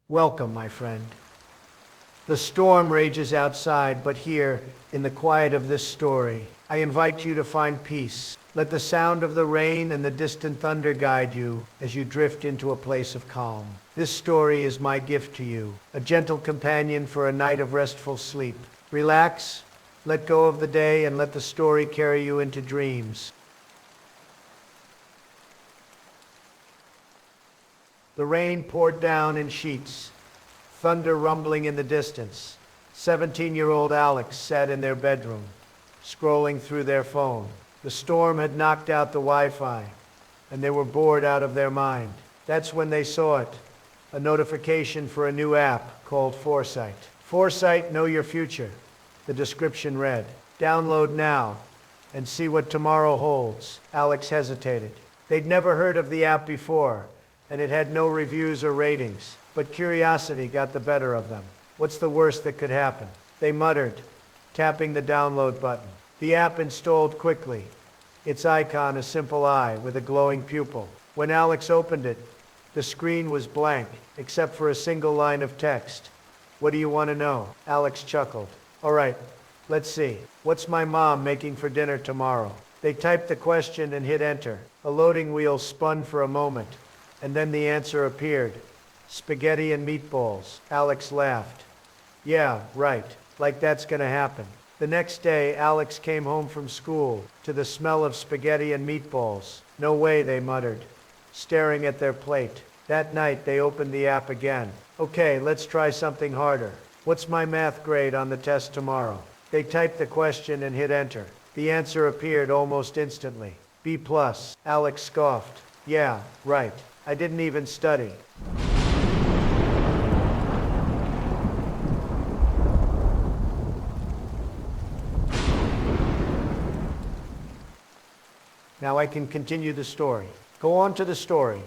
Welcome, my friend. The storm rages outside, but here, in the quiet of this story, I invite you to find peace. Let the sound of the rain and the distant thunder guide you as you drift into a place of calm. This story is my gift to you, a gentle companion for a night of restful sleep. Relax, let go of the day, and let the story carry you into dreams. The rain poured down in sheets, thunder rumbling in the distance. 17-year-old Alex sat in their bedroom, scrolling through their phone. The storm had knocked out the Wi-Fi, and they were bored out of their mind. That's when they saw it, a notification for a new app called Foresight. Foresight, know your future, the description read. Download now and see what tomorrow holds. Alex hesitated. They'd never heard of the app before, and it had no reviews or ratings. But curiosity got the better of them. What's the worst that could happen? They muttered, tapping the download button. The app installed quickly, its icon a simple eye with a glowing pupil. When Alex opened it, the screen was blank, except for a single line of text. What do you want to know? Alex chuckled. All right, let's see. What's my mom making for dinner tomorrow? They typed the question and hit enter. A loading wheel spun for a moment, and then the answer appeared. Spaghetti and meatballs. Alex laughed. Yeah, right. Like that's gonna happen. The next day, Alex came home from school to the smell of spaghetti and meatballs. No way, they muttered, staring at their plate. That night, they opened the app again. Okay, let's try something harder. What's my math grade on the test tomorrow? They typed the question and hit enter. The answer appeared almost instantly. B+. Alex scoffed. Yeah, right. I didn't even study. Now I can continue the story. Go on to the story.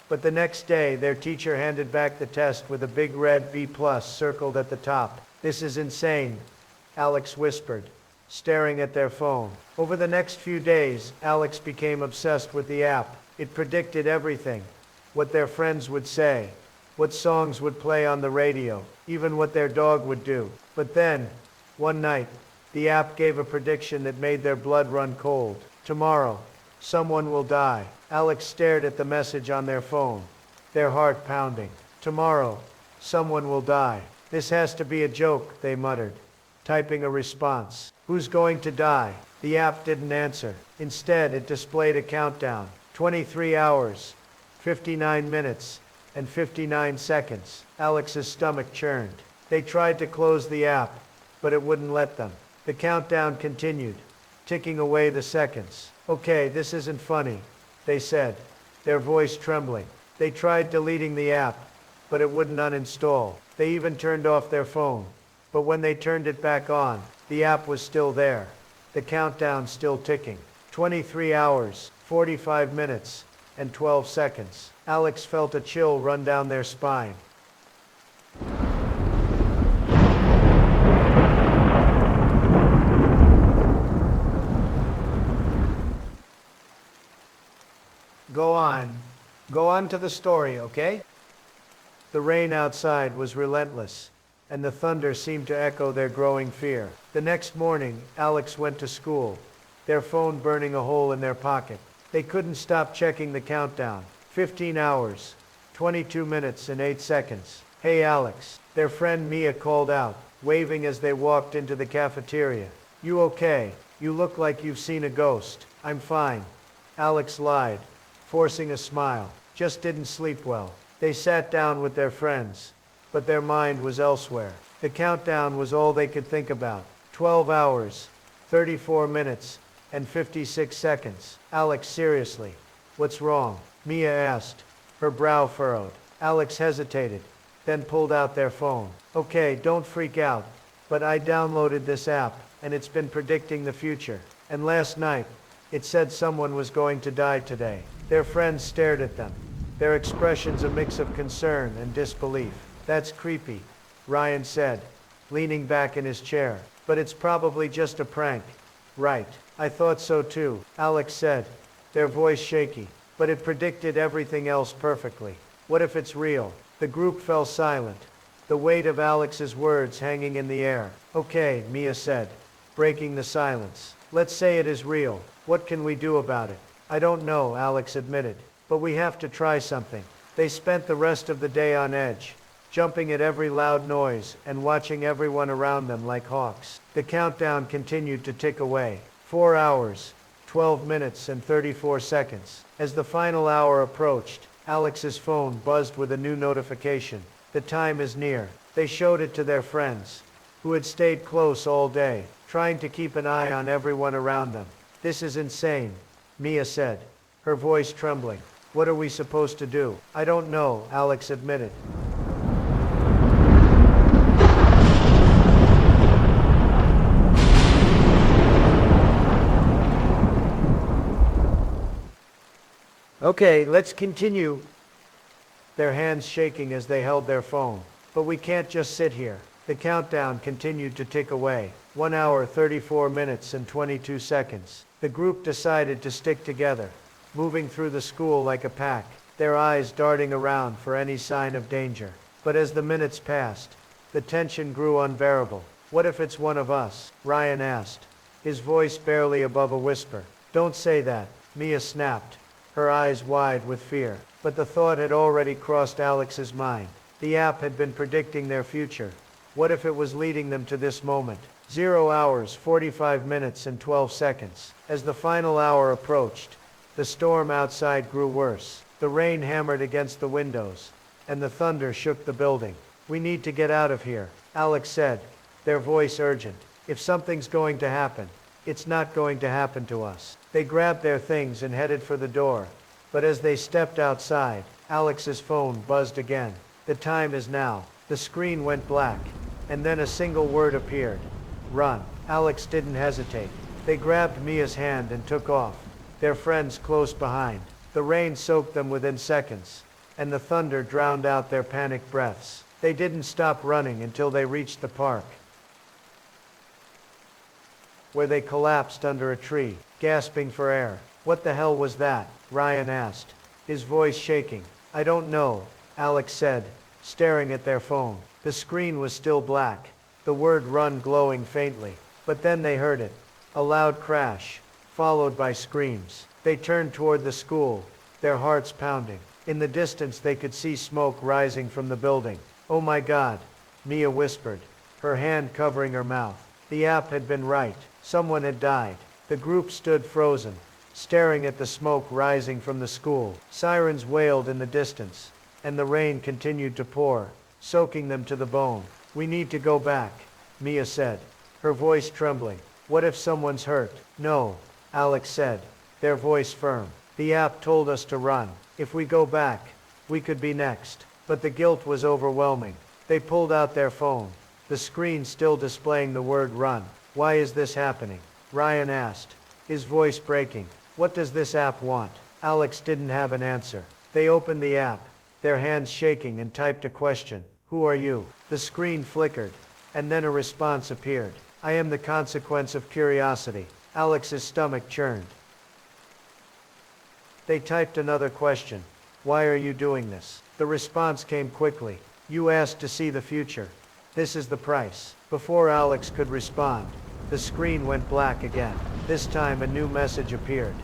But the next day, their teacher handed back the test with a big red B+ circled at the top. This is insane, Alex whispered, staring at their phone. Over the next few days, Alex became obsessed with the app. It predicted everything, what their friends would say, what songs would play on the radio, even what their dog would do. But then, one night, the app gave a prediction that made their blood run cold. Tomorrow, someone will die. Alex stared at the message on their phone, their heart pounding. Tomorrow, someone will die. This has to be a joke, they muttered, typing a response. Who's going to die? The app didn't answer. Instead, it displayed a countdown. 23 hours, 59 minutes, and 59 seconds. Alex's stomach churned. They tried to close the app, but it wouldn't let them. The countdown continued, ticking away the seconds. Okay, this isn't funny, they said, their voice trembling. They tried deleting the app, but it wouldn't uninstall. They even turned off their phone. But when they turned it back on, the app was still there. The countdown still ticking. 23 hours, 45 minutes, and 12 seconds. Alex felt a chill run down their spine. Go on to the story, okay? The rain outside was relentless, and the thunder seemed to echo their growing fear. The next morning, Alex went to school, their phone burning a hole in their pocket. They couldn't stop checking the countdown. 15 hours, 22 minutes, and 8 seconds. Hey, Alex, their friend Mia called out, waving as they walked into the cafeteria. You okay? You look like you've seen a ghost. I'm fine. Alex lied, forcing a smile. Just didn't sleep well. They sat down with their friends, but their mind was elsewhere. The countdown was all they could think about. 12 hours, 34 minutes, and 56 seconds. Alex, seriously, what's wrong? Mia asked, her brow furrowed. Alex hesitated, then pulled out their phone. Okay, don't freak out, but I downloaded this app, and it's been predicting the future. And last night, it said someone was going to die today. Their friends stared at them, their expressions a mix of concern and disbelief. That's creepy, Ryan said, leaning back in his chair. But it's probably just a prank. Right, I thought so too, Alex said, their voice shaky. But it predicted everything else perfectly. What if it's real? The group fell silent, the weight of Alex's words hanging in the air. Okay, Mia said, breaking the silence. Let's say it is real. What can we do about it? I don't know, Alex admitted. But we have to try something. They spent the rest of the day on edge, jumping at every loud noise and watching everyone around them like hawks. The countdown continued to tick away. 4 hours, 12 minutes and 34 seconds. As the final hour approached, Alex's phone buzzed with a new notification. The time is near. They showed it to their friends, who had stayed close all day, trying to keep an eye on everyone around them. This is insane, Mia said, her voice trembling. What are we supposed to do? I don't know, Alex admitted. Okay, let's continue. Their hands shaking as they held their phone. But we can't just sit here. The countdown continued to tick away. 1 hour, 34 minutes and 22 seconds. The group decided to stick together, moving through the school like a pack, their eyes darting around for any sign of danger. But as the minutes passed, the tension grew unbearable. What if it's one of us? Ryan asked, his voice barely above a whisper. Don't say that, Mia snapped, her eyes wide with fear. But the thought had already crossed Alex's mind. The app had been predicting their future. What if it was leading them to this moment? 0 hours, 45 minutes and 12 seconds. As the final hour approached, the storm outside grew worse. The rain hammered against the windows, and the thunder shook the building. We need to get out of here, Alex said, their voice urgent. If something's going to happen, it's not going to happen to us. They grabbed their things and headed for the door. But as they stepped outside, Alex's phone buzzed again. The time is now. The screen went black, and then a single word appeared. Run. Alex didn't hesitate. They grabbed Mia's hand and took off, their friends close behind. The rain soaked them within seconds, and the thunder drowned out their panicked breaths. They didn't stop running until they reached the park, where they collapsed under a tree, gasping for air. What the hell was that? Ryan asked, his voice shaking. I don't know, Alex said, staring at their phone. The screen was still black, the word run glowing faintly. But then they heard it, a loud crash, followed by screams. They turned toward the school, their hearts pounding. In the distance they could see smoke rising from the building. Oh my God, Mia whispered, her hand covering her mouth. The app had been right. Someone had died. The group stood frozen, staring at the smoke rising from the school. Sirens wailed in the distance, and the rain continued to pour, soaking them to the bone. We need to go back, Mia said, her voice trembling. What if someone's hurt? No, Alex said, their voice firm. The app told us to run. If we go back, we could be next. But the guilt was overwhelming. They pulled out their phone, the screen still displaying the word run. Why is this happening? Ryan asked, his voice breaking. What does this app want? Alex didn't have an answer. They opened the app, their hands shaking, and typed a question. Who are you? The screen flickered, and then a response appeared. I am the consequence of curiosity. Alex's stomach churned. They typed another question. Why are you doing this? The response came quickly. You asked to see the future. This is the price. Before Alex could respond, the screen went black again. This time a new message appeared.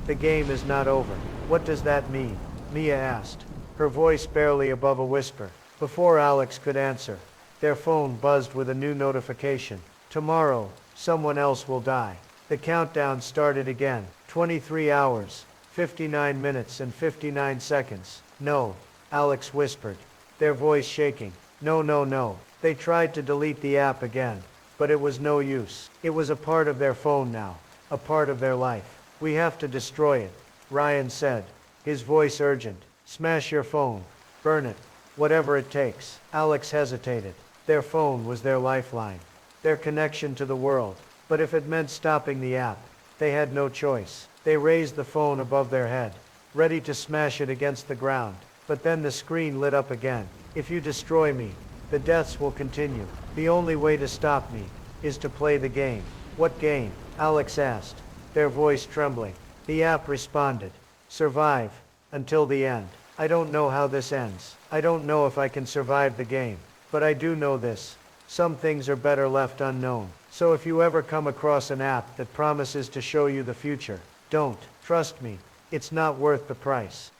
The game is not over. What does that mean? Mia asked, her voice barely above a whisper. Before Alex could answer, their phone buzzed with a new notification. Tomorrow, someone else will die. The countdown started again. 23 hours, 59 minutes and 59 seconds. No, Alex whispered, their voice shaking. No, no, no. They tried to delete the app again, but it was no use. It was a part of their phone now, a part of their life. We have to destroy it, Ryan said, his voice urgent. Smash your phone. Burn it. Whatever it takes. Alex hesitated. Their phone was their lifeline, their connection to the world. But if it meant stopping the app, they had no choice. They raised the phone above their head, ready to smash it against the ground. But then the screen lit up again. If you destroy me, the deaths will continue. The only way to stop me is to play the game. What game? Alex asked, their voice trembling. The app responded. Survive until the end. I don't know how this ends. I don't know if I can survive the game. But I do know this. Some things are better left unknown. So if you ever come across an app that promises to show you the future, don't. Trust me, it's not worth the price.